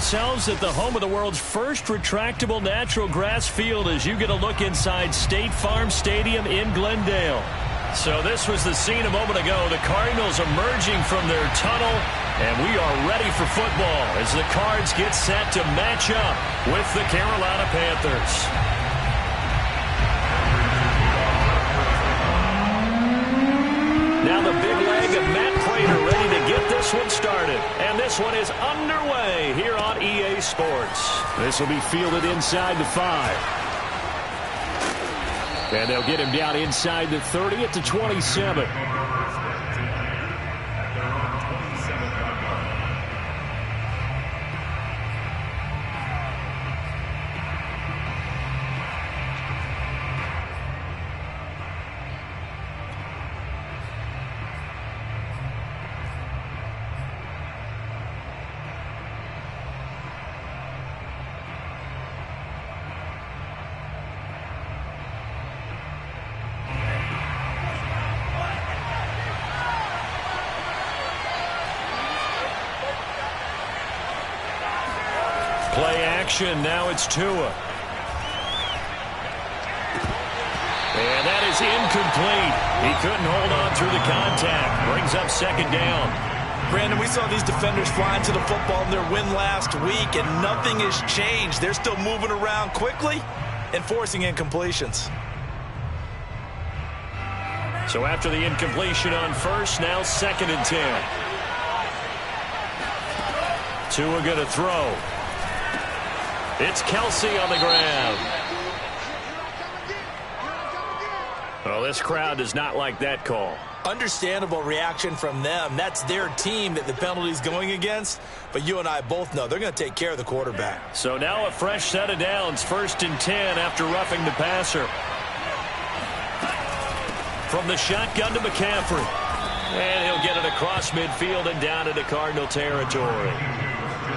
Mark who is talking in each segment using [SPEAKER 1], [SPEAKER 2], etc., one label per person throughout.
[SPEAKER 1] ourselves at the home of the world's first retractable natural grass field as you get a look inside State Farm Stadium in Glendale. So this was the scene a moment ago. The Cardinals emerging from their tunnel, and we are ready for football as the Cards get set to match up with the Carolina Panthers. Now the big leg of Matt Prater ready to get this one started. And this one is underway here on EA Sports. This will be fielded inside the 5. And they'll get him down inside the 30 at the 27. Play action. Now it's Tua. And that is incomplete. He couldn't hold on through the contact. Brings up second down.
[SPEAKER 2] Brandon, we saw these defenders flying to the football in their win last week, and nothing has changed. They're still moving around quickly and forcing incompletions.
[SPEAKER 1] So after the incompletion on first, now 2nd and 10. Tua going to throw. It's Kelsey on the ground. Well, this crowd does not like that call.
[SPEAKER 2] Understandable reaction from them. That's their team that the penalty's going against. But you and I both know they're going to take care of the quarterback.
[SPEAKER 1] So now a fresh set of downs. 1st and 10 after roughing the passer. From the shotgun to McCaffrey. And he'll get it across midfield and down into Cardinal territory.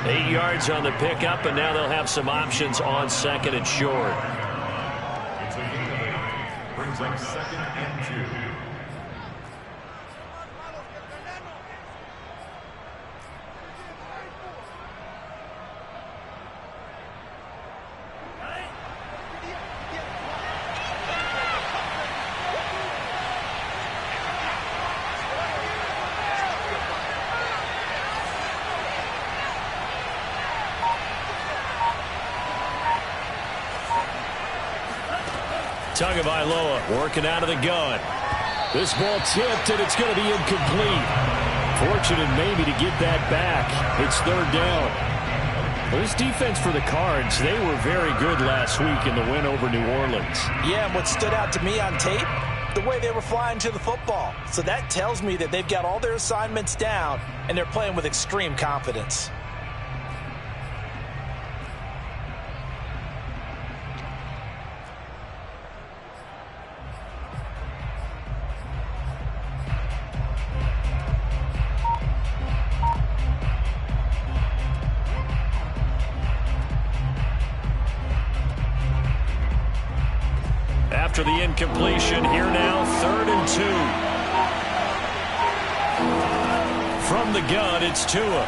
[SPEAKER 1] 8 yards on the pickup, and now they'll have some options on 2nd and short.
[SPEAKER 3] Brings up 2nd and 2.
[SPEAKER 1] Tagovailoa working out of the gun. This ball tipped, and it's going to be incomplete. Fortunate maybe to get that back. It's 3rd down. Well, this defense for the Cards, they were very good last week in the win over New Orleans.
[SPEAKER 2] Yeah, and what stood out to me on tape, the way they were flying to the football. So that tells me that they've got all their assignments down, and they're playing with extreme confidence.
[SPEAKER 1] After the incompletion, here now, 3rd and 2. From the gun, it's Tua.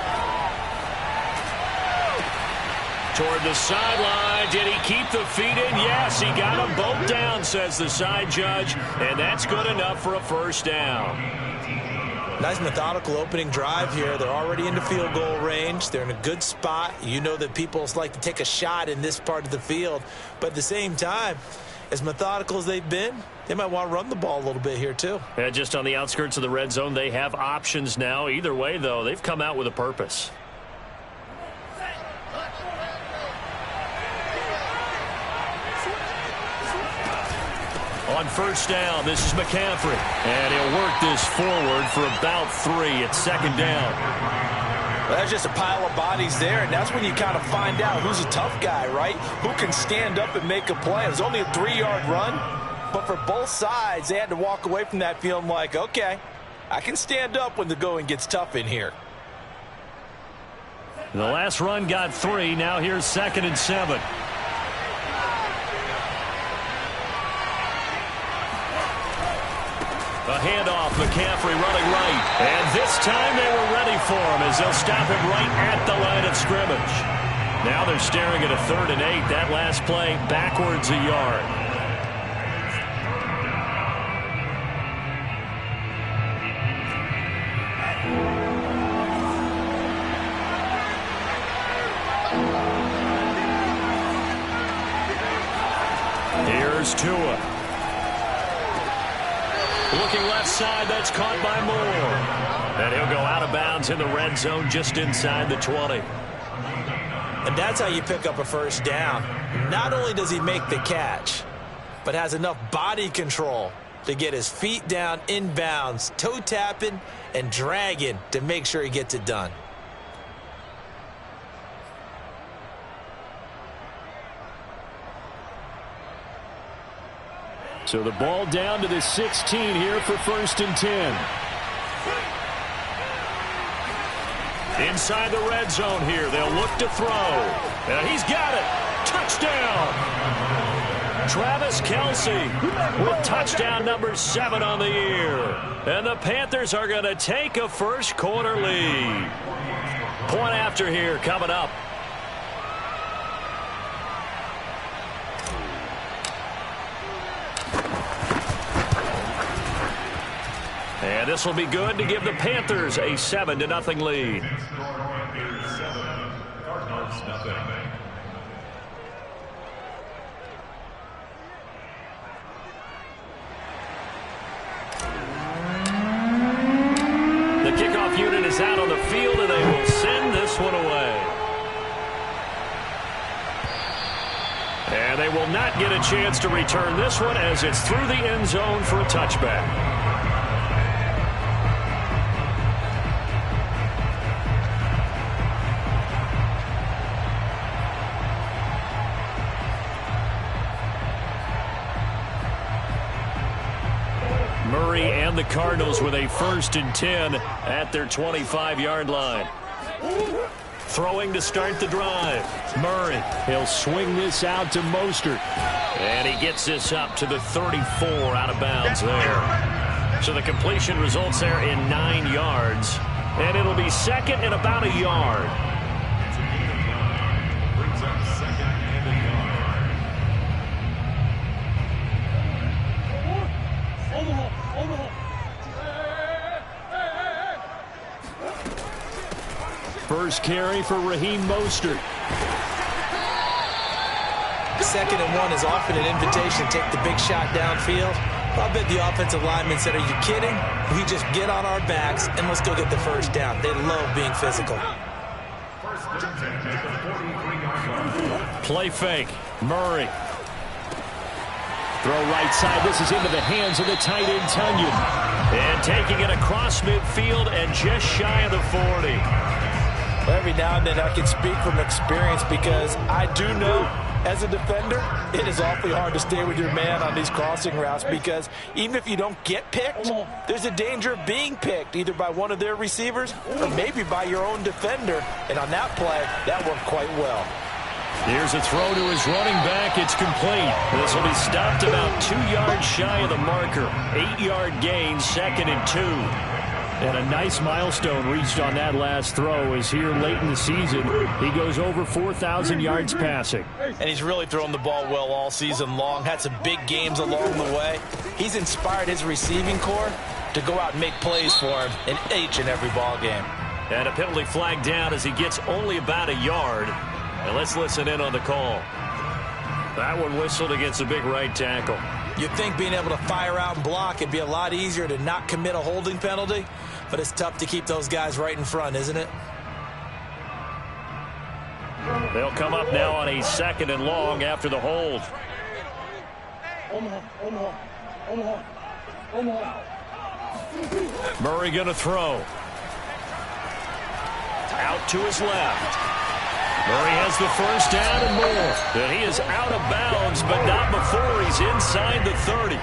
[SPEAKER 1] Toward the sideline. Did he keep the feet in? Yes, he got them both down, says the side judge. And that's good enough for a 1st down.
[SPEAKER 2] Nice methodical opening drive here. They're already into field goal range. They're in a good spot. You know that people like to take a shot in this part of the field. But at the same time, as methodical as they've been, they might want to run the ball a little bit here too.
[SPEAKER 1] Yeah, just on the outskirts of the red zone, they have options now. Either way, though, they've come out with a purpose. On 1st down, this is McCaffrey. And he'll work this forward for about 3 at 2nd down.
[SPEAKER 2] Well, that's just a pile of bodies there, and that's when you kind of find out who's a tough guy, right? Who can stand up and make a play. It was only a 3-yard run, but for both sides, they had to walk away from that feeling like, okay, I can stand up when the going gets tough in here.
[SPEAKER 1] The last run got 3. Now here's 2nd and 7. A handoff, McCaffrey running right. And this time they were ready for him as they'll stop him right at the line of scrimmage. Now they're staring at a 3rd and 8. That last play backwards a yard. Here's Tua. Looking left side, that's caught by Moore. And he'll go out of bounds in the red zone just inside the 20.
[SPEAKER 2] And that's how you pick up a first down. Not only does he make the catch, but has enough body control to get his feet down inbounds, toe tapping and dragging to make sure he gets it done.
[SPEAKER 1] So the ball down to the 16 here for 1st and 10. Inside the red zone here. They'll look to throw. And he's got it. Touchdown. Travis Kelce with touchdown number 7 on the year. And the Panthers are going to take a first quarter lead. Point after here coming up. And this will be good to give the Panthers a 7-0 lead. The kickoff unit is out on the field, and they will send this one away. And they will not get a chance to return this one as it's through the end zone for a touchback. Murray and the Cardinals with a 1st and 10 at their 25-yard line. Throwing to start the drive. Murray, he'll swing this out to Mostert. And he gets this up to the 34 out of bounds there. So the completion results there in 9 yards. And it'll be 2nd and about a yard. First carry for Raheem Mostert.
[SPEAKER 2] 2nd and 1 is often an invitation to take the big shot downfield. I bet the offensive lineman said, "Are you kidding? We just get on our backs and let's go get the first down." They love being physical.
[SPEAKER 1] Play fake. Murray. Throw right side. This is into the hands of the tight end, Tunyon. And taking it across midfield and just shy of the 40.
[SPEAKER 2] Every now and then I can speak from experience because I do know as a defender it is awfully hard to stay with your man on these crossing routes because even if you don't get picked, there's a danger of being picked either by one of their receivers or maybe by your own defender. And on that play, that worked quite well.
[SPEAKER 1] Here's a throw to his running back. It's complete. This will be stopped about 2 yards shy of the marker. 8-yard gain, 2nd and 2. And a nice milestone reached on that last throw as here late in the season, he goes over 4,000 yards passing.
[SPEAKER 2] And he's really thrown the ball well all season long. Had some big games along the way. He's inspired his receiving corps to go out and make plays for him in each and every ball game.
[SPEAKER 1] And a penalty flag down as he gets only about a yard. And let's listen in on the call. That one whistled against a big right tackle.
[SPEAKER 2] You'd think being able to fire out and block it'd be a lot easier to not commit a holding penalty, but it's tough to keep those guys right in front, isn't it?
[SPEAKER 1] They'll come up now on a 2nd and long after the hold. Murray going to throw. Out to his left. Murray has the first down and more. And he is out of bounds, but not before he's inside the 30.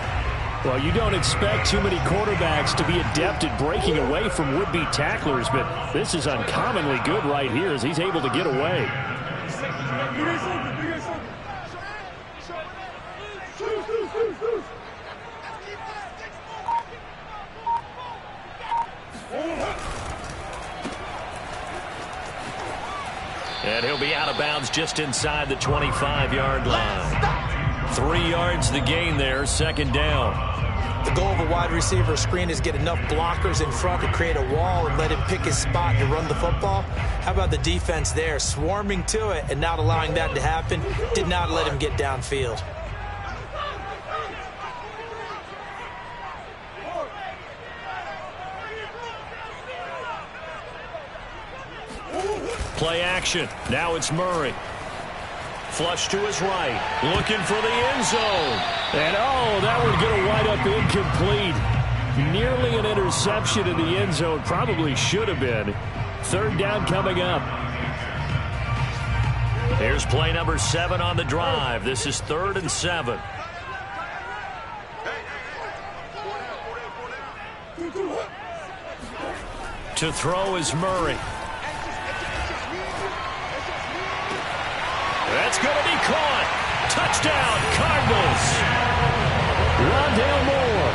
[SPEAKER 1] Well, you don't expect too many quarterbacks to be adept at breaking away from would-be tacklers, but this is uncommonly good right here as he's able to get away. And he'll be out of bounds just inside the 25-yard line. 3 yards the gain there, second down.
[SPEAKER 2] The goal of a wide receiver screen is get enough blockers in front to create a wall and let him pick his spot to run the football. How about the defense there, swarming to it and not allowing that to happen? Did not let him get downfield.
[SPEAKER 1] Play action. Now it's Murray. Flush to his right. Looking for the end zone. And, that would get a wide up incomplete. Nearly an interception in the end zone. Probably should have been. Third down coming up. Here's play number 7 on the drive. This is 3rd and 7. To throw is Murray. That's going to be caught. Touchdown, Cardinals. Rondale Moore,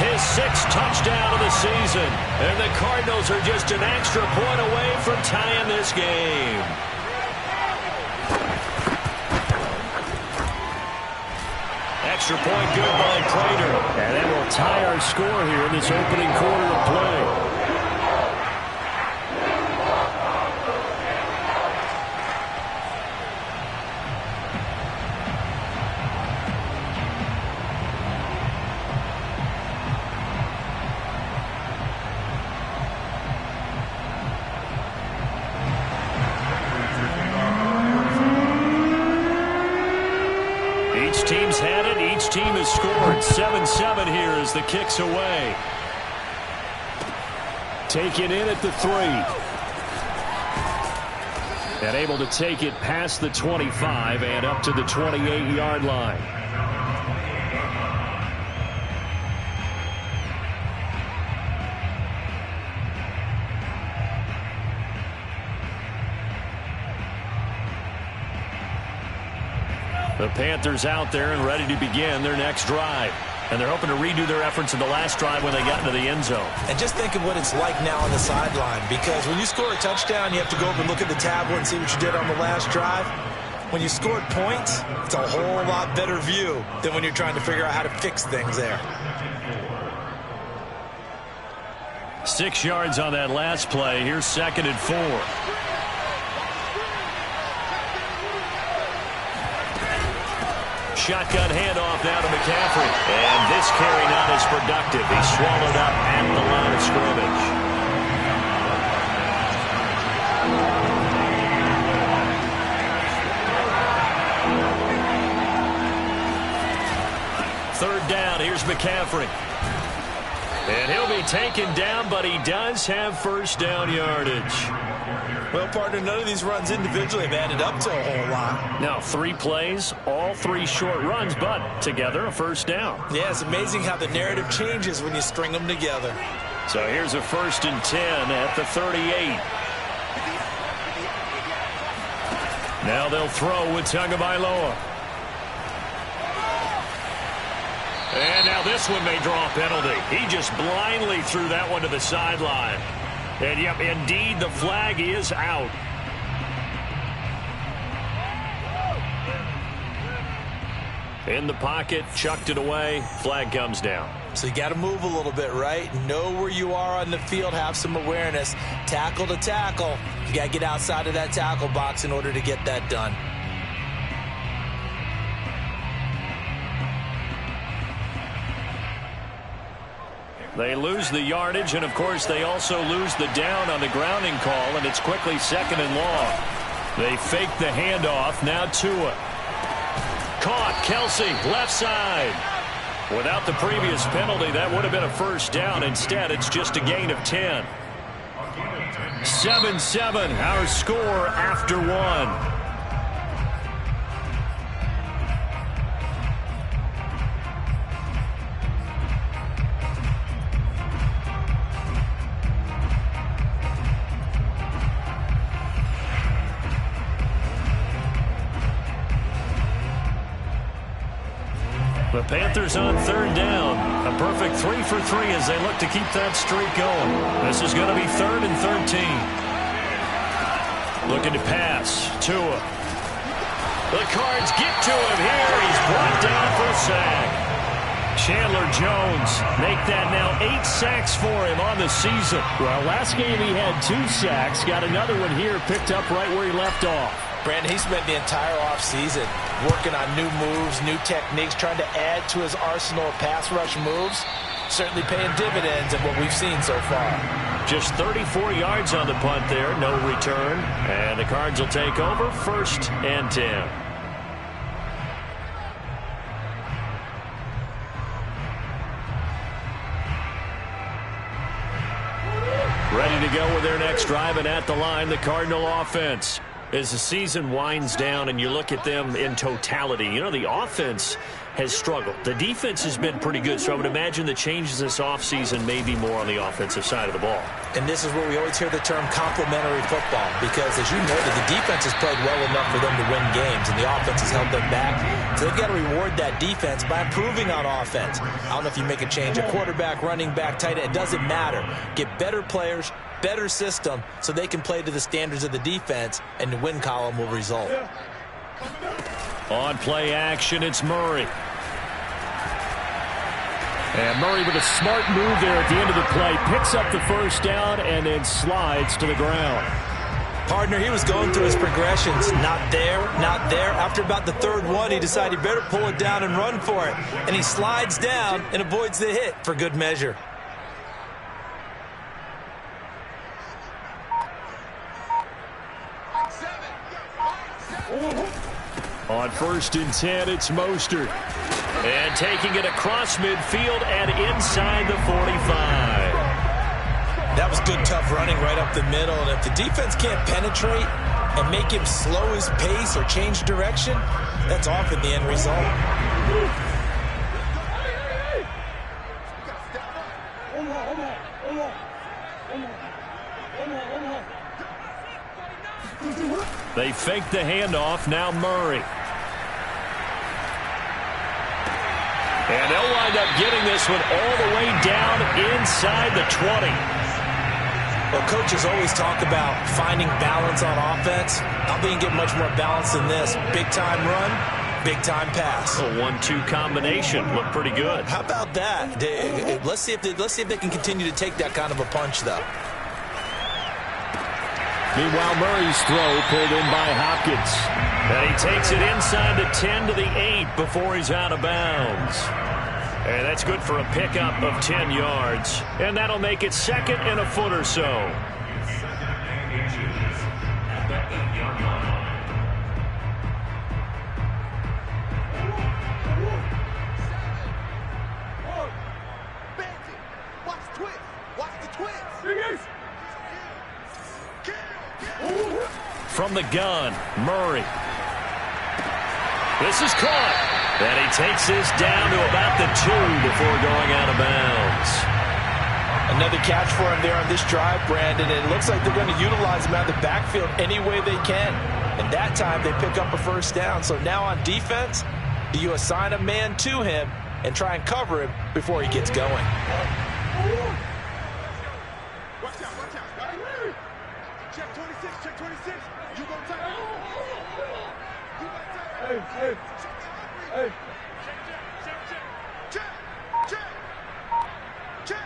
[SPEAKER 1] his 6th touchdown of the season. And the Cardinals are just an extra point away from tying this game. Extra point good by Prater. And that will tie our score here in this opening quarter of play. Team's had it. Each team has scored. 7-7 here as the kick's away. Taken in at the 3. And able to take it past the 25 and up to the 28-yard line. The Panthers out there and ready to begin their next drive. And they're hoping to redo their efforts in the last drive when they got into the end zone.
[SPEAKER 2] And just think of what it's like now on the sideline, because when you score a touchdown, you have to go over and look at the tablet and see what you did on the last drive. When you scored points, it's a whole lot better view than when you're trying to figure out how to fix things there.
[SPEAKER 1] 6 yards on that last play. Here's 2nd and 4. Shotgun handoff now to McCaffrey. And this carry not as productive. He's swallowed up at the line of scrimmage. Third down. Here's McCaffrey. And he'll be taken down, but he does have first down yardage.
[SPEAKER 2] Well, partner, none of these runs individually have added up to a whole lot.
[SPEAKER 1] Now, 3 plays, all 3 short runs, but together a first down.
[SPEAKER 2] Yeah, it's amazing how the narrative changes when you string them together.
[SPEAKER 1] So here's a 1st and 10 at the 38. Now they'll throw with Tagovailoa. And now this one may draw a penalty. He just blindly threw that one to the sideline. And, yep, indeed, the flag is out. In the pocket, chucked it away, flag comes down.
[SPEAKER 2] So you got to move a little bit, right? Know where you are on the field, have some awareness. Tackle to tackle. You got to get outside of that tackle box in order to get that done.
[SPEAKER 1] They lose the yardage, and, of course, they also lose the down on the grounding call, and it's quickly 2nd and long. They fake the handoff. Now Tua. Caught. Kelsey, left side. Without the previous penalty, that would have been a first down. Instead, it's just a gain of 10. 7-7, our score after 1. The Panthers on 3rd down. A perfect 3 for 3 as they look to keep that streak going. This is going to be 3rd and 13. Looking to pass. Tua. The Cards get to him here. He's brought down for a sack. Chandler Jones make that now 8 sacks for him on the season.
[SPEAKER 4] Well, last game he had 2 sacks. Got another one here, picked up right where he left off.
[SPEAKER 2] Brandon, he spent the entire offseason working on new moves, new techniques, trying to add to his arsenal of pass rush moves. Certainly paying dividends in what we've seen so far.
[SPEAKER 1] Just 34 yards on the punt there, no return. And the Cards will take over, 1st and 10. Ready to go with their next drive, and at the line, the Cardinal offense. As the season winds down and you look at them in totality, you know, the offense has struggled. The defense has been pretty good, so I would imagine the changes this offseason may be more on the offensive side of the ball.
[SPEAKER 2] And this is where we always hear the term complementary football, because as you noted, the defense has played well enough for them to win games, and the offense has held them back. So they've got to reward that defense by improving on offense. I don't know if you make a change, a quarterback, running back, tight end, it doesn't matter. Get better players, better system, so they can play to the standards of the defense, and the win column will result.
[SPEAKER 1] On play action, it's Murray.
[SPEAKER 4] And Murray with a smart move there at the end of the play. Picks up the first down and then slides to the ground.
[SPEAKER 2] Partner, he was going through his progressions. Not there, not there. After about the 3rd one, he decided he better pull it down and run for it. And he slides down and avoids the hit for good measure.
[SPEAKER 4] On 1st and 10, it's Mostert.
[SPEAKER 1] And taking it across midfield and inside the 45.
[SPEAKER 2] That was good, tough running right up the middle. And if the defense can't penetrate and make him slow his pace or change direction, that's often the end result.
[SPEAKER 1] They fake the handoff. Now Murray. And they'll wind up getting this one all the way down inside the 20.
[SPEAKER 2] Well, coaches always talk about finding balance on offense. I think you get much more balance than this. Big-time run, big-time pass.
[SPEAKER 1] A 1-2 combination. Looked pretty good.
[SPEAKER 2] How about that? Let's see if they can continue to take that kind of a punch, though.
[SPEAKER 4] Meanwhile, Murray's throw pulled in by Hopkins.
[SPEAKER 1] And he takes it inside the 10 to the 8 before he's out of bounds. And that's good for a pickup of 10 yards. And that'll make it 2nd and a foot or so. From the gun, Murray. This is caught. And he takes this down to about the 2 before going out of bounds.
[SPEAKER 2] Another catch for him there on this drive, Brandon. And it looks like they're going to utilize him out of the backfield any way they can. And that time they pick up a first down. So now on defense, do you assign a man to him and try and cover him before he gets going?
[SPEAKER 5] Check 26, check 26. You go tight. Hey. Check.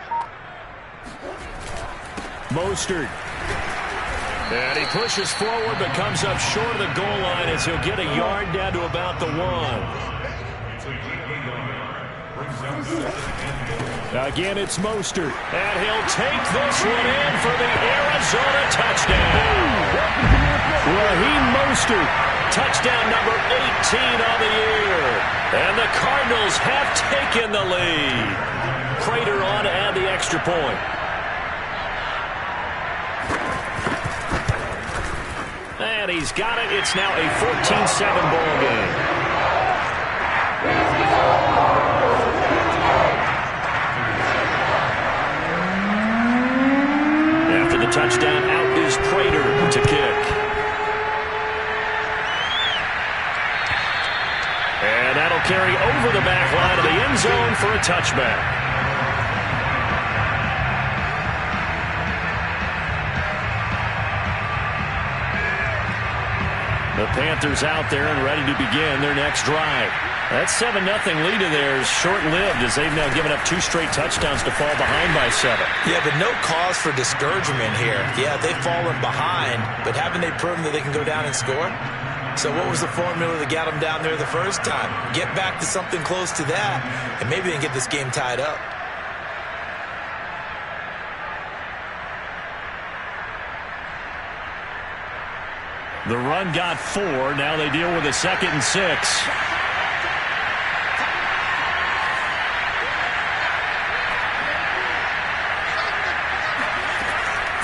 [SPEAKER 1] Mostert. And he pushes forward but comes up short of the goal line as he'll get a yard down to about the 1.
[SPEAKER 4] Again, it's Mostert.
[SPEAKER 1] And he'll take this one in for the Arizona touchdown.
[SPEAKER 4] Raheem Mostert.
[SPEAKER 1] Touchdown number 18 on the year. And the Cardinals have taken the lead. Prater on to add the extra point. And he's got it. It's now a 14-7 ball game. After the touchdown, out is Prater to kick. And that'll carry over the back line of the end zone for a touchback. The Panthers out there and ready to begin their next drive. That 7-0 lead of theirs short-lived as they've now given up 2 straight touchdowns to fall behind by 7.
[SPEAKER 2] Yeah, but no cause for discouragement here. Yeah, they've fallen behind, but haven't they proven that they can go down and score? So what was the formula that got them down there the first time? Get back to something close to that, and maybe they can get this game tied up.
[SPEAKER 1] The run got 4. Now they deal with a 2nd and 6.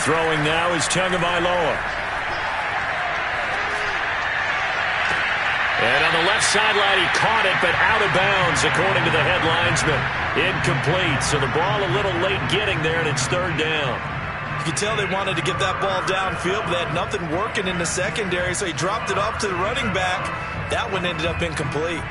[SPEAKER 1] Throwing now is Tagovailoa. And on the left sideline, he caught it, but out of bounds, according to the head linesman. Incomplete, so the ball a little late getting there, and it's 3rd down.
[SPEAKER 2] You could tell they wanted to get that ball downfield, but they had nothing working in the secondary, so he dropped it off to the running back. That one ended up incomplete.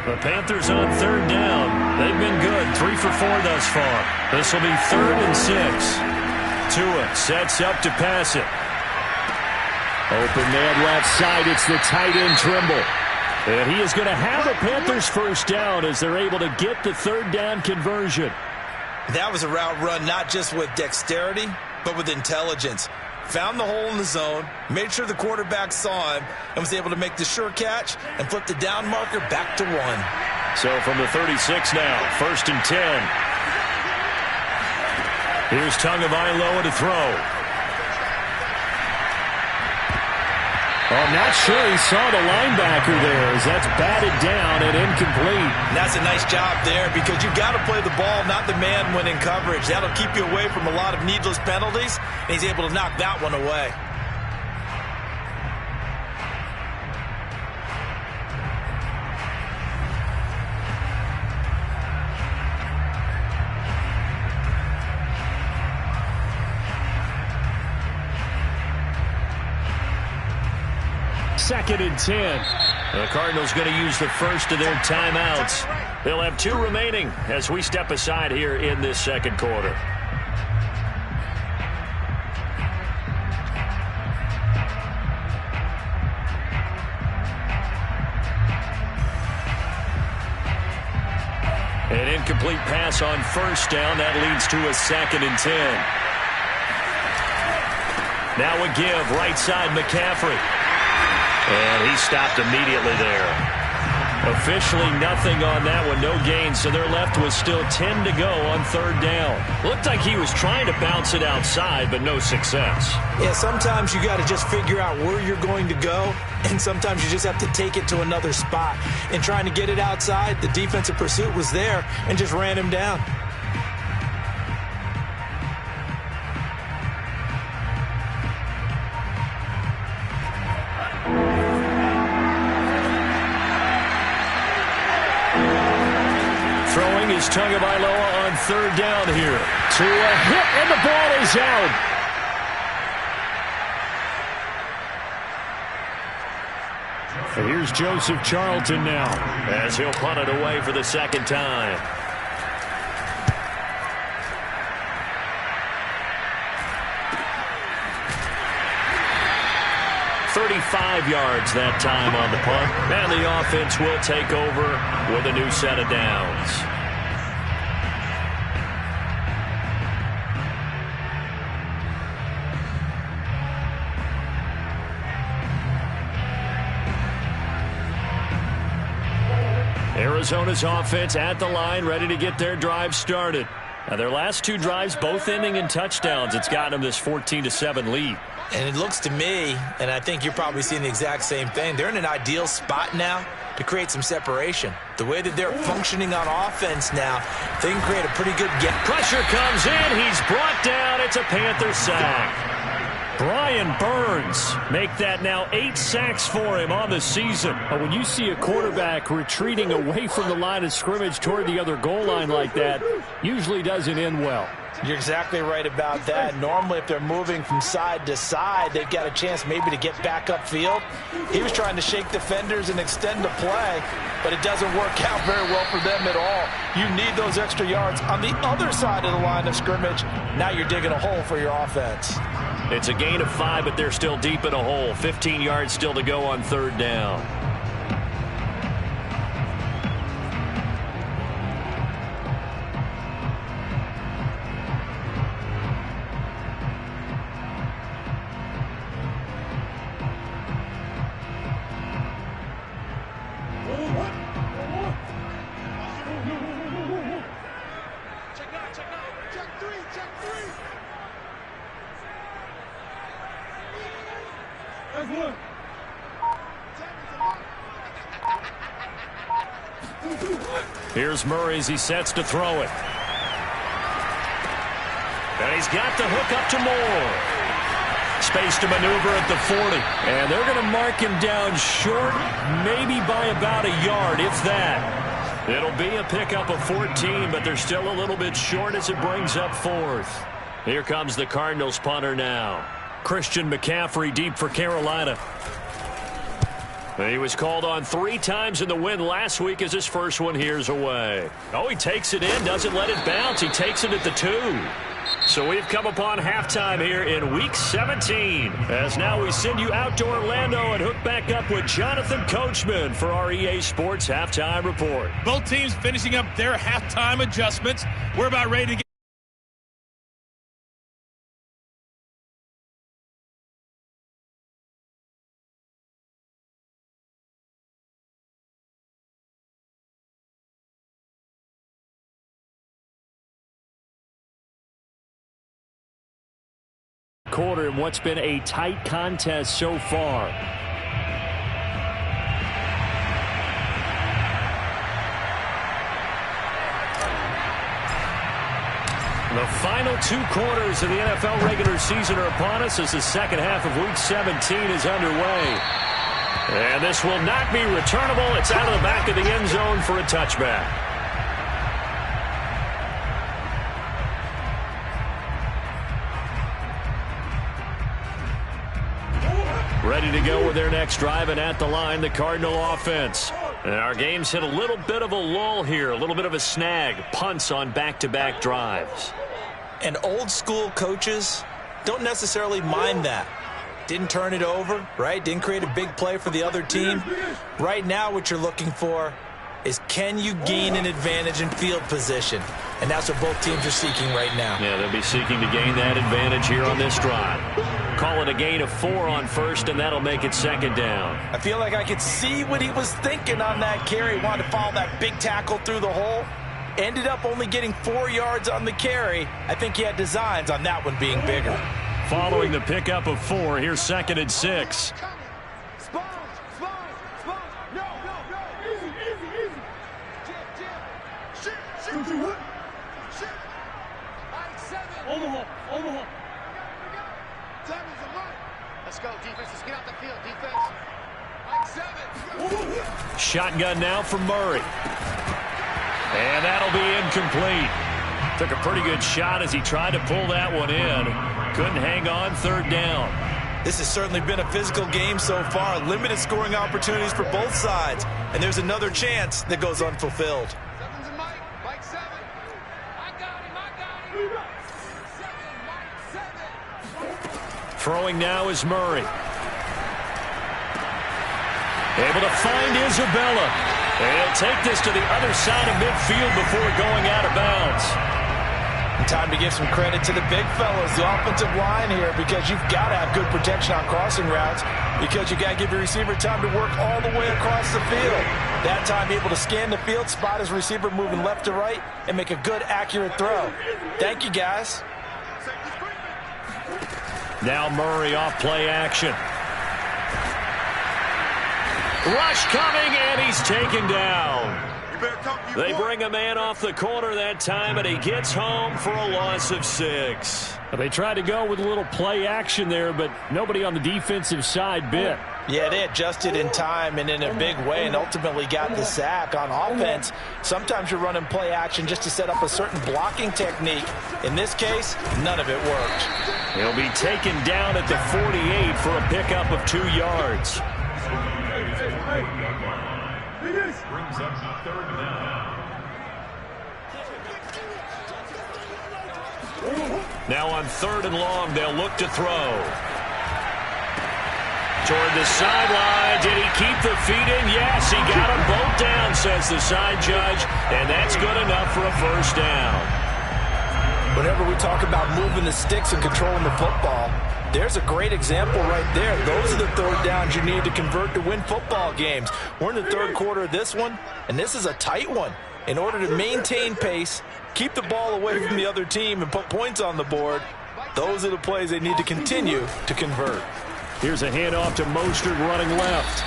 [SPEAKER 1] The Panthers on 3rd down. They've been good, 3 for 4 thus far. This will be 3rd and 6. Tua sets up to pass it. Open man left side. It's the tight end Trimble. And he is going to have a Panthers first down as they're able to get the 3rd down conversion.
[SPEAKER 2] That was a route run not just with dexterity, but with intelligence. Found the hole in the zone, made sure the quarterback saw him, and was able to make the sure catch and flip the down marker back to 1.
[SPEAKER 1] So from the 36 now, 1st and 10. Here's Tagovailoa to throw.
[SPEAKER 4] I'm not sure he saw the linebacker there as that's batted down and incomplete.
[SPEAKER 2] And that's a nice job there because you've got to play the ball, not the man when in coverage. That'll keep you away from a lot of needless penalties, and he's able to knock that one away.
[SPEAKER 1] Second and 10. The Cardinals going to use the first of their timeouts. They'll have 2 remaining as we step aside here in this second quarter. An incomplete pass on 1st down. That leads to a 2nd and 10. Now a give right side McCaffrey. And he stopped immediately there. Officially nothing on that one, no gain, so they're left with still 10 to go on 3rd down. Looked like he was trying to bounce it outside, but no success.
[SPEAKER 2] Yeah, sometimes you got to just figure out where you're going to go, and sometimes you just have to take it to another spot. And trying to get it outside, the defensive pursuit was there and just ran him down.
[SPEAKER 1] Throwing is Tagovailoa on 3rd down here. To a hit, and the ball is out.
[SPEAKER 4] And here's Joseph Charlton now,
[SPEAKER 1] as he'll punt it away for the 2nd time. "35 yards that time on the punt, and the offense will take over with a new set of downs. Arizona's offense at the line, ready to get their drive started. Now their last 2 drives, both ending in touchdowns. It's gotten them this 14-7 lead.
[SPEAKER 2] And it looks to me, and I think you're probably seeing the exact same thing, they're in an ideal spot now to create some separation. The way that they're functioning on offense now, they can create a pretty good get.
[SPEAKER 1] Pressure comes in. He's brought down. It's a Panther sack. Brian Burns make that now 8 sacks for him on the season.
[SPEAKER 4] When you see a quarterback retreating away from the line of scrimmage toward the other goal line like that, usually doesn't end well.
[SPEAKER 2] You're exactly right about that. Normally, if they're moving from side to side, they've got a chance maybe to get back upfield. He was trying to shake defenders and extend the play, but it doesn't work out very well for them at all. You need those extra yards on the other side of the line of scrimmage. Now you're digging a hole for your offense.
[SPEAKER 1] It's a gain of 5, but they're still deep in a hole. 15 yards still to go on 3rd down. Here's Murray as he sets to throw it. And he's got the hook up to Moore. Space to maneuver at the 40. And they're going to mark him down short, maybe by about a yard, if that. It'll be a pickup of 14, but they're still a little bit short as it brings up 4th. Here comes the Cardinals punter now. Christian McCaffrey deep for Carolina. He was called on 3 times in the win last week as his first one here's away. Oh, he takes it in, doesn't let it bounce. He takes it at the 2. So we've come upon halftime here in Week 17. As now we send you out to Orlando and hook back up with Jonathan Coachman for our EA Sports Halftime Report.
[SPEAKER 6] Both teams finishing up their halftime adjustments. We're about ready to get
[SPEAKER 4] quarter in what's been a tight contest so far.
[SPEAKER 1] The final 2 quarters of the NFL regular season are upon us as the second half of Week 17 is underway. And this will not be returnable. It's out of the back of the end zone for a touchback. Ready to go with their next drive, and at the line, the Cardinal offense. And our game's hit a little bit of a lull here, a little bit of a snag. Punts on back-to-back drives.
[SPEAKER 2] And old school coaches don't necessarily mind that. Didn't turn it over, right? Didn't create a big play for the other team. Right now what you're looking for is, can you gain an advantage in field position? And that's what both teams are seeking right now.
[SPEAKER 1] Yeah, they'll be seeking to gain that advantage here on this drive. Call it a gain of 4 on 1st, and that'll make it 2nd down.
[SPEAKER 2] I feel like I could see what he was thinking on that carry. Wanted to follow that big tackle through the hole. Ended up only getting 4 yards on the carry. I think he had designs on that one being bigger.
[SPEAKER 1] Following the pickup of 4, here's 2nd and 6.
[SPEAKER 5] Let's go, defense. Let's get out the field, defense. Like 7.
[SPEAKER 1] Shotgun now for Murray. And that'll be incomplete. Took a pretty good shot as he tried to pull that one in. Couldn't hang on, 3rd down.
[SPEAKER 2] This has certainly been a physical game so far. Limited scoring opportunities for both sides. And there's another chance that goes unfulfilled.
[SPEAKER 5] 7's a Mike. Mike 7. I got him. 7, Mike 7.
[SPEAKER 1] Throwing now is Murray. Able to find Isabella. And he'll take this to the other side of midfield before going out of bounds.
[SPEAKER 2] And time to give some credit to the big fellas, the offensive line here, because you've got to have good protection on crossing routes, because you got to give your receiver time to work all the way across the field. That time able to scan the field, spot his receiver moving left to right, and make a good, accurate throw. Thank you, guys.
[SPEAKER 1] Now Murray off play action. Rush coming, and he's taken down. They bring a man off the corner that time, and he gets home for a loss of 6.
[SPEAKER 4] They tried to go with a little play action there, but nobody on the defensive side bit.
[SPEAKER 2] Yeah, they adjusted in time and in a big way and ultimately got the sack. On offense, sometimes you're running play action just to set up a certain blocking technique. In this case, none of it worked.
[SPEAKER 1] He'll be taken down at the 48 for a pickup of 2 yards.
[SPEAKER 3] Brings up third down.
[SPEAKER 1] Now on 3rd and long, they'll look to throw. Toward the sideline. Did he keep the feet in? Yes, he got them both down, says the side judge, and that's good enough for a first down.
[SPEAKER 2] Whenever we talk about moving the sticks and controlling the football, there's a great example right there. Those are the 3rd downs you need to convert to win football games. We're in the 3rd quarter of this one, and this is a tight one. In order to maintain pace, keep the ball away from the other team, and put points on the board, those are the plays they need to continue to convert.
[SPEAKER 4] Here's a handoff to Mostert running left.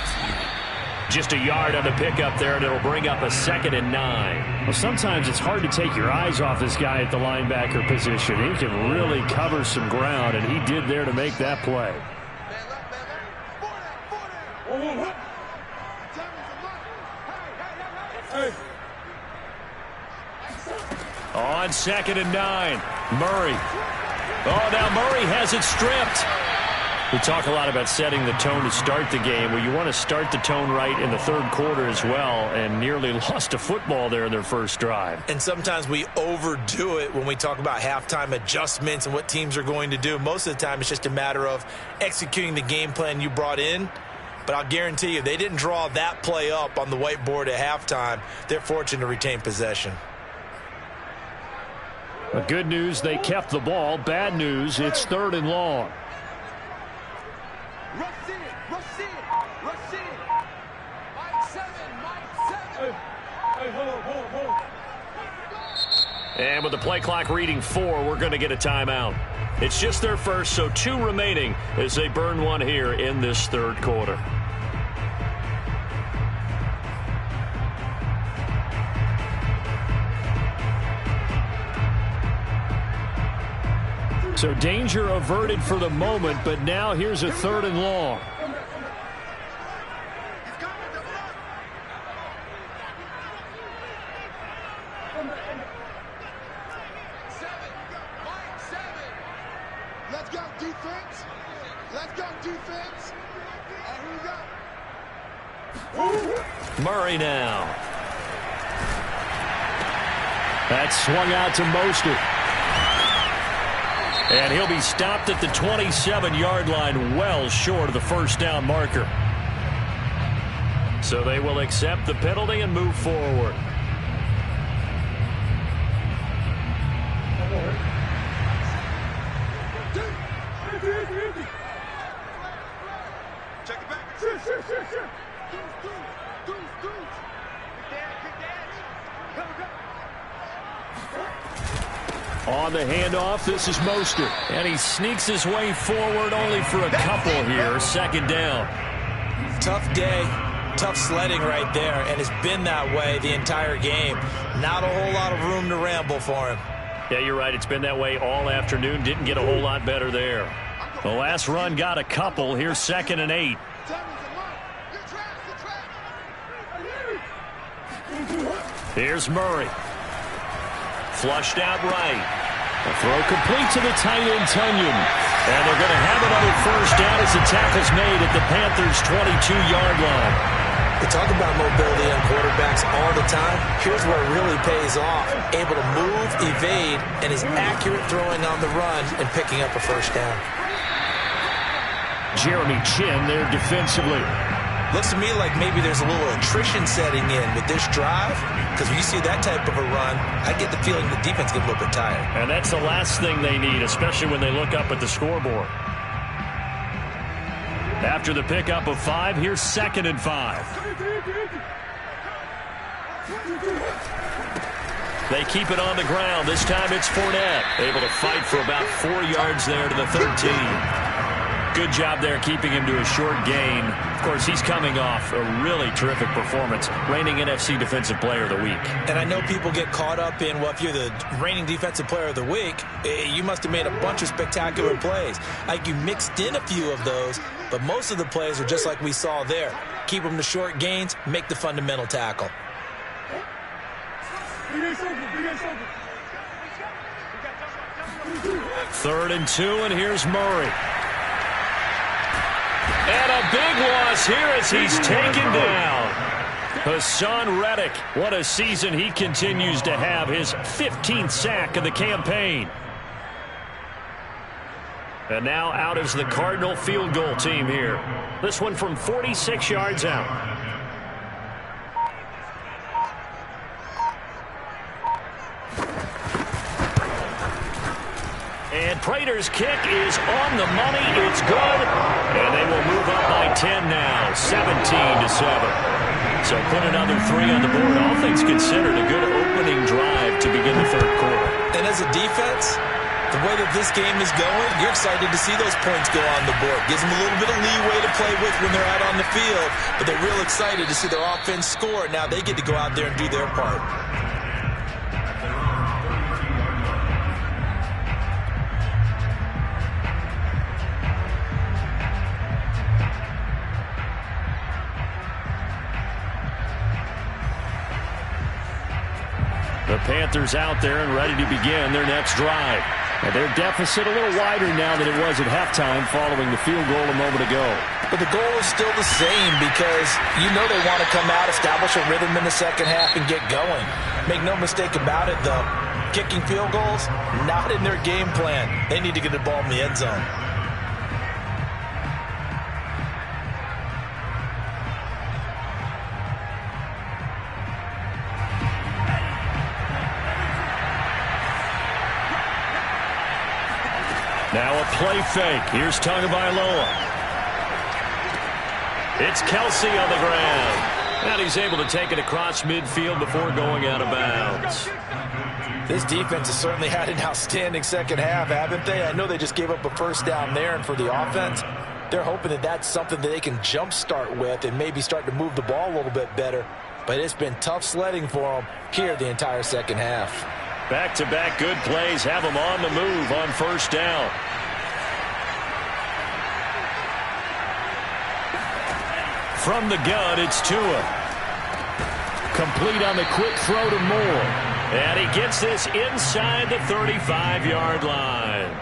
[SPEAKER 1] Just a yard on the pickup there, and it'll bring up a 2nd and 9.
[SPEAKER 4] Well, sometimes it's hard to take your eyes off this guy at the linebacker position. He can really cover some ground, and he did there to make that play.
[SPEAKER 1] On 2nd and 9, Murray. Oh, now Murray has it stripped. We talk a lot about setting the tone to start the game. Well, you want to start the tone right in the 3rd quarter as well, and nearly lost a football there in their first drive.
[SPEAKER 2] And sometimes we overdo it when we talk about halftime adjustments and what teams are going to do. Most of the time, it's just a matter of executing the game plan you brought in. But I'll guarantee you, they didn't draw that play up on the whiteboard at halftime. They're fortunate to retain possession.
[SPEAKER 4] But good news, they kept the ball. Bad news, it's 3rd and long.
[SPEAKER 1] And with the play clock reading 4, we're going to get a timeout. It's just their first, so 2 remaining as they burn one here in this 3rd quarter.
[SPEAKER 4] So danger averted for the moment, but now here's a 3rd and long.
[SPEAKER 5] Let's go, defense. Let's go, defense. Here we go.
[SPEAKER 1] Murray now.
[SPEAKER 4] That's swung out to Mostert.
[SPEAKER 1] And he'll be stopped at the 27-yard line, well short of the first down marker. So they will accept the penalty and move forward.
[SPEAKER 5] Check it back.
[SPEAKER 4] On the handoff, this is Mostert.
[SPEAKER 1] And he sneaks his way forward only for a couple here. 2nd down.
[SPEAKER 2] Tough day, tough sledding right there, and it's been that way the entire game. Not a whole lot of room to ramble for him.
[SPEAKER 1] Yeah, you're right. It's been that way all afternoon. Didn't get a whole lot better there. The last run got a couple. Here's 2nd and 8. Here's Murray. Flushed out right.
[SPEAKER 4] The throw complete to the tight end, Tunyon.
[SPEAKER 1] And they're going to have another first down as the tackle's made at the Panthers' 22-yard line.
[SPEAKER 2] We talk about mobility on quarterbacks all the time. Here's where it really pays off. Able to move, evade, and is accurate throwing on the run and picking up a first down.
[SPEAKER 4] Jeremy Chinn there defensively.
[SPEAKER 2] Looks to me like maybe there's a little attrition setting in with this drive, because when you see that type of a run, I get the feeling the defense gets a little bit tired.
[SPEAKER 1] And that's the last thing they need, especially when they look up at the scoreboard. After the pickup of 5, here's 2nd and 5. They keep it on the ground. This time it's Fournette, able to fight for about 4 yards there to the 13. Good job there keeping him to a short gain. Of course, he's coming off a really terrific performance, reigning NFC Defensive Player of the Week.
[SPEAKER 2] And I know people get caught up in, well, if you're the reigning Defensive Player of the Week, you must have made a bunch of spectacular plays. Like, you mixed in a few of those, But most of the plays are just like we saw there. Keep them to short gains, make the fundamental tackle.
[SPEAKER 1] Third and 2, and here's Murray. And a big loss here as he's taken down. Hassan Reddick, what a season he continues to have, his 15th sack of the campaign. And now out is the Cardinal field goal team here. This one from 46 yards out. And Prater's kick is on the money. It's good. And they will move up by 10 now, 17-7. So put another 3 on the board. All things considered, a good opening drive to begin the third quarter.
[SPEAKER 2] And as a defense, the way that this game is going, you're excited to see those points go on the board. Gives them a little bit of leeway to play with when they're out on the field. But they're real excited to see their offense score. Now they get to go out there and do their part.
[SPEAKER 1] The Panthers out there and ready to begin their next drive. And their deficit a little wider now than it was at halftime following the field goal a moment ago.
[SPEAKER 2] But the goal is still the same because you know they want to come out, establish a rhythm in the second half, and get going. Make no mistake about it, though. Kicking field goals, not in their game plan. They need to get the ball in the end zone.
[SPEAKER 1] Now a play fake. Here's Tagovailoa. It's Kelsey on the ground. And he's able to take it across midfield before going out of bounds.
[SPEAKER 2] This defense has certainly had an outstanding second half, haven't they? I know they just gave up a first down there, and for the offense, they're hoping that that's something that they can jumpstart with and maybe start to move the ball a little bit better. But it's been tough sledding for them here the entire second half.
[SPEAKER 1] Back-to-back good plays have them on the move on first down. From the gun, it's Tua. Complete on the quick throw to Moore. And he gets this inside the 35-yard line.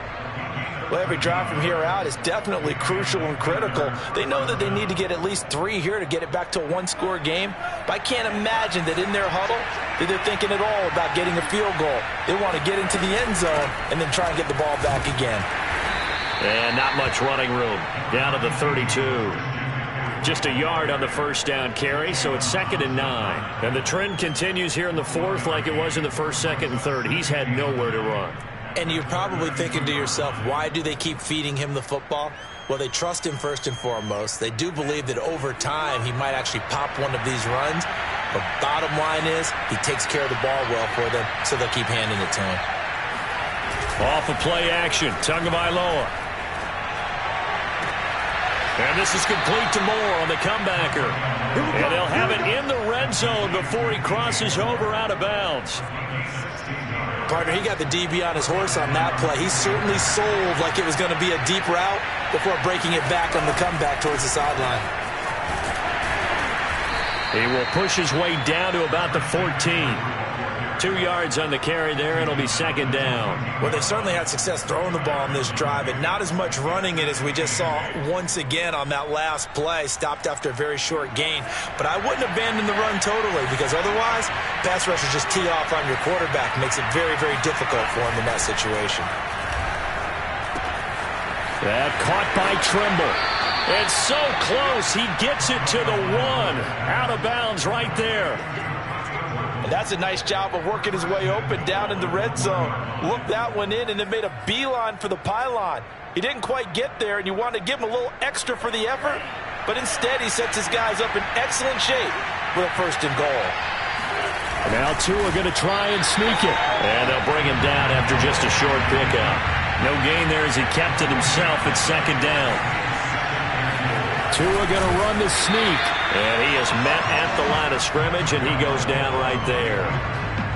[SPEAKER 2] Well, every drive from here out is definitely crucial and critical. They know that they need to get at least 3 here to get it back to a one-score game. But I can't imagine that in their huddle that they're thinking at all about getting a field goal. They want to get into the end zone and then try and get the ball back again.
[SPEAKER 1] And not much running room. Down to the 32. Just a yard on the first down carry, so it's 2nd and 9. And the trend continues here in the fourth like it was in the first, second, and third. He's had nowhere to run.
[SPEAKER 2] And you're probably thinking to yourself, why do they keep feeding him the football? Well, they trust him first and foremost. They do believe that over time he might actually pop one of these runs. But bottom line is he takes care of the ball well for them, so they'll keep handing it to him.
[SPEAKER 1] Off of play action, Tagovailoa. And this is complete to Moore on the comebacker. And they'll have it in the red zone before he crosses over out of bounds.
[SPEAKER 2] Partner, he got the DB on his horse on that play. He certainly sold like it was going to be a deep route before breaking it back on the comeback towards the sideline.
[SPEAKER 1] He will push his way down to about the 14. 2 yards on the carry there, and it'll be 2nd down.
[SPEAKER 2] Well, they certainly had success throwing the ball on this drive, and not as much running it as we just saw once again on that last play. Stopped after a very short gain. But I wouldn't abandon the run totally, because otherwise, pass rushers just tee off on your quarterback. Makes it very, very difficult for him in that situation.
[SPEAKER 1] That caught by Trimble. It's so close. He gets it to the 1. Out of bounds right there.
[SPEAKER 2] And that's a nice job of working his way open down in the red zone. Looked that one in and then made a beeline for the pylon. He didn't quite get there, and you want to give him a little extra for the effort. But instead, he sets his guys up in excellent shape with a 1st and goal.
[SPEAKER 1] Now Tua going to try and sneak it. And they'll bring him down after just a short pickup. No gain there as he kept it himself at 2nd down. Tua going to run the sneak. And he is met at the line of scrimmage, and he goes down right there.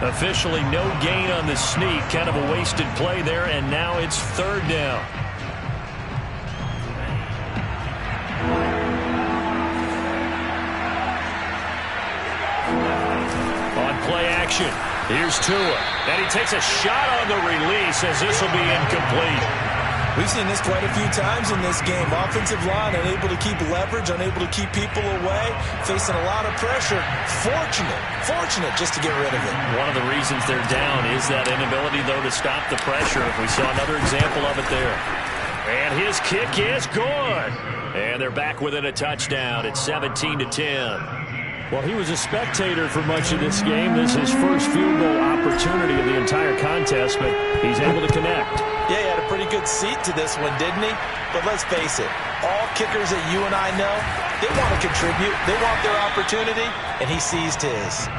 [SPEAKER 1] Officially no gain on the sneak. Kind of a wasted play there, and now it's 3rd down. action. Here's Tua, and he takes a shot on the release as this will be incomplete.
[SPEAKER 2] We've seen this quite a few times in this game. Offensive line unable to keep leverage, unable to keep people away, facing a lot of pressure. Fortunate just to get rid of it.
[SPEAKER 1] One of the reasons they're down is that inability, though, to stop the pressure. We saw another example of it there. And his kick is good. And they're back within a touchdown. It's 17-10. Well, he was a spectator for much of this game. This is his first field goal opportunity of the entire contest, but he's able to connect.
[SPEAKER 2] Yeah, he had a pretty good seat to this one, didn't he? But let's face it, all kickers that you and I know, they want to contribute. They want their opportunity, and he seized his.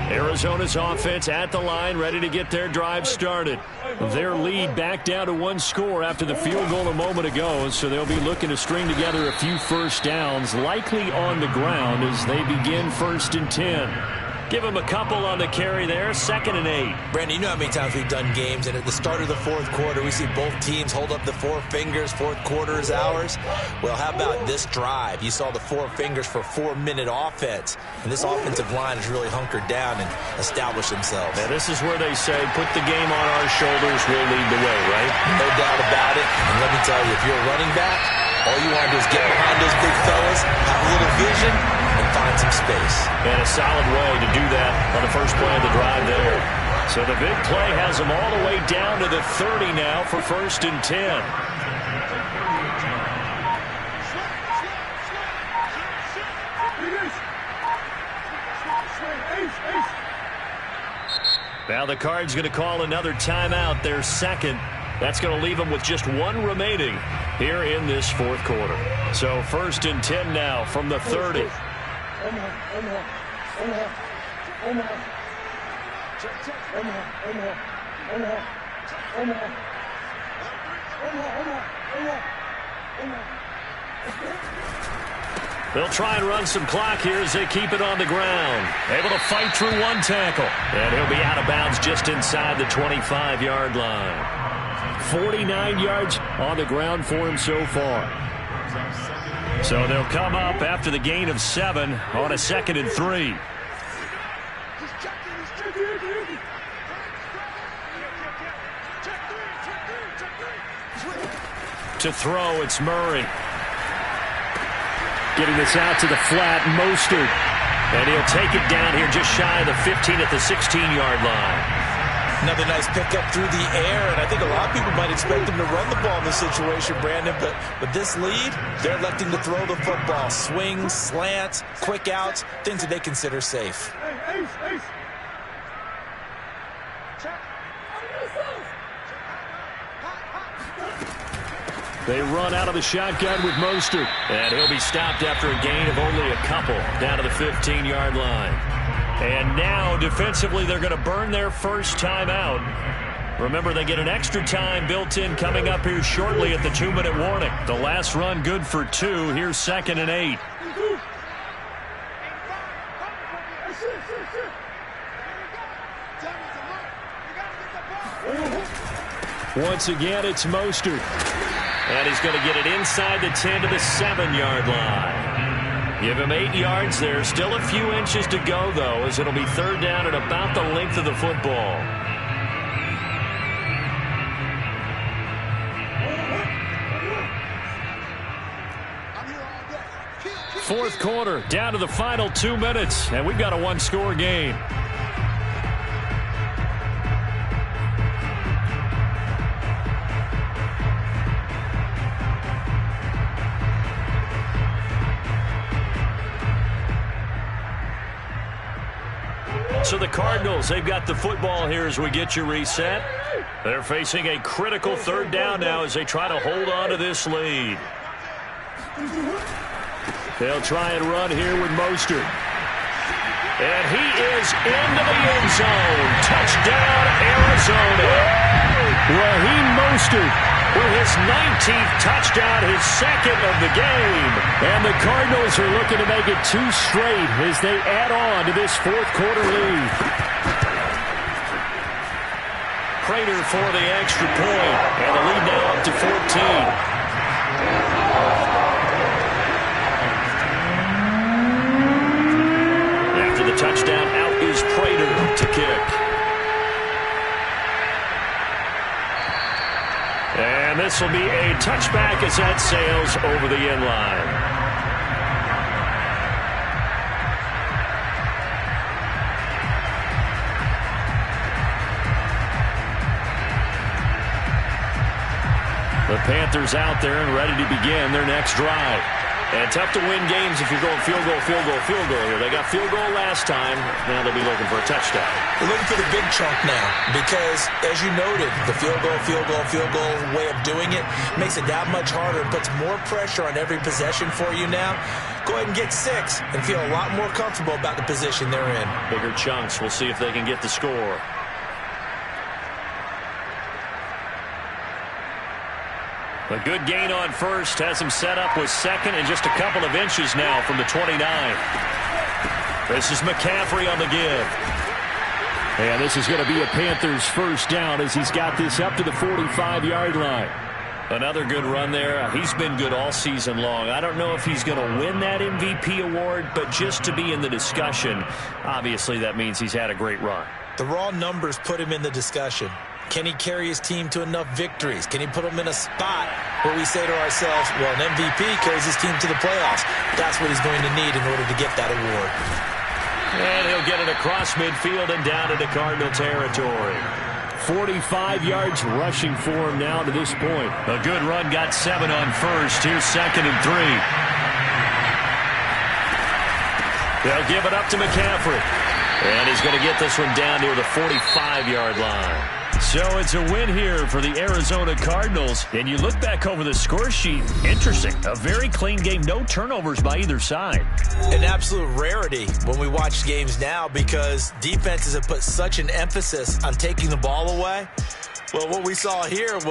[SPEAKER 1] Arizona's offense at the line, ready to get their drive started. Their lead back down to one score after the field goal a moment ago, so they'll be looking to string together a few first downs, likely on the ground as they begin 1st and 10. Give him a couple on the carry there, 2nd and 8.
[SPEAKER 2] Brandon, you know how many times we've done games, and at the start of the fourth quarter, we see both teams hold up the four fingers, fourth quarter is ours. Well, how about this drive? You saw the four fingers for 4-minute offense, and this offensive line has really hunkered down and established themselves.
[SPEAKER 1] Now, this is where they say, put the game on our shoulders, we'll lead the way, right?
[SPEAKER 2] No doubt about it, and let me tell you, if you're a running back, all you want to do is get behind those big fellas, have a little vision, and find some space.
[SPEAKER 1] And a solid way to do that on the first play of the drive there. So the big play has them all the way down to the 30 now for 1st and 10. Now the Cards going to call another timeout, their second. That's going to leave them with just one remaining here in this fourth quarter. So 1st and 10 now from the 30. They'll try and run some clock here as they keep it on the ground. Able to fight through one tackle. And he'll be out of bounds just inside the 25-yard line. 49 yards on the ground for him so far. So they'll come up after the gain of 7 on a 2nd and 3. To throw, it's Murray. Getting this out to the flat, Mostert. And he'll take it down here just shy of the 15 at the 16-yard line.
[SPEAKER 2] Another nice pickup through the air, and I think a lot of people might expect him to run the ball in this situation, Brandon, but with this lead, they're electing to throw the football. Swings, slants, quick outs, things that they consider safe.
[SPEAKER 1] They run out of the shotgun with Mostert, and he'll be stopped after a gain of only a couple down to the 15-yard line. And now, defensively, they're going to burn their first timeout. Remember, they get an extra time built in coming up here shortly at the 2-minute warning. The last run good for 2. Here's 2nd and 8. Once again, it's Mostert. And he's going to get it inside the 10 to the 7-yard line. Give him 8 yards there. Still a few inches to go, though, as it'll be 3rd down at about the length of the football. Fourth quarter, down to the final 2 minutes, and we've got a one-score game. So the Cardinals, they've got the football here as we get you reset. They're facing a critical 3rd down now as they try to hold on to this lead. They'll try and run here with Mostert. And he is into the end zone. Touchdown, Arizona. Raheem Mostert with his 19th touchdown, his 2nd of the game. And the Cardinals are looking to make it 2 straight as they add on to this fourth quarter lead. Prater for the extra point. And the lead now up to 14. After the touchdown, out is Prater to kick. And this will be a touchback as that sails over the end line. The Panthers out there and ready to begin their next drive. And tough to win games if you're going field goal, field goal, field goal here. They got field goal last time. Now they'll be looking for a touchdown.
[SPEAKER 2] They're looking for the big chunk now because, as you noted, the field goal, field goal, field goal way of doing it makes it that much harder and puts more pressure on every possession for you now. Go ahead and get 6 and feel a lot more comfortable about the position they're in.
[SPEAKER 1] Bigger chunks. We'll see if they can get the score. A good gain on first has him set up with second and just a couple of inches now from the 29. This is McCaffrey on the give.
[SPEAKER 4] And this is going to be a Panthers first down as he's got this up to the 45-yard line.
[SPEAKER 1] Another good run there. He's been good all season long. I don't know if he's going to win that MVP award, but just to be in the discussion, obviously that means he's had a great run.
[SPEAKER 2] The raw numbers put him in the discussion. Can he carry his team to enough victories? Can he put them in a spot where we say to ourselves, well, an MVP carries his team to the playoffs. That's what he's going to need in order to get that award.
[SPEAKER 1] And he'll get it across midfield and down into Cardinal territory.
[SPEAKER 4] 45 yards rushing for him now to this point.
[SPEAKER 1] A good run, got 7 on first. Here's 2nd and 3. They'll give it up to McCaffrey. And he's going to get this one down near the 45-yard line. So it's a win here for the Arizona Cardinals. And you look back over the score sheet, interesting. A very clean game, no turnovers by either side.
[SPEAKER 2] An absolute rarity when we watch games now because defenses have put such an emphasis on taking the ball away. Well, what we saw here was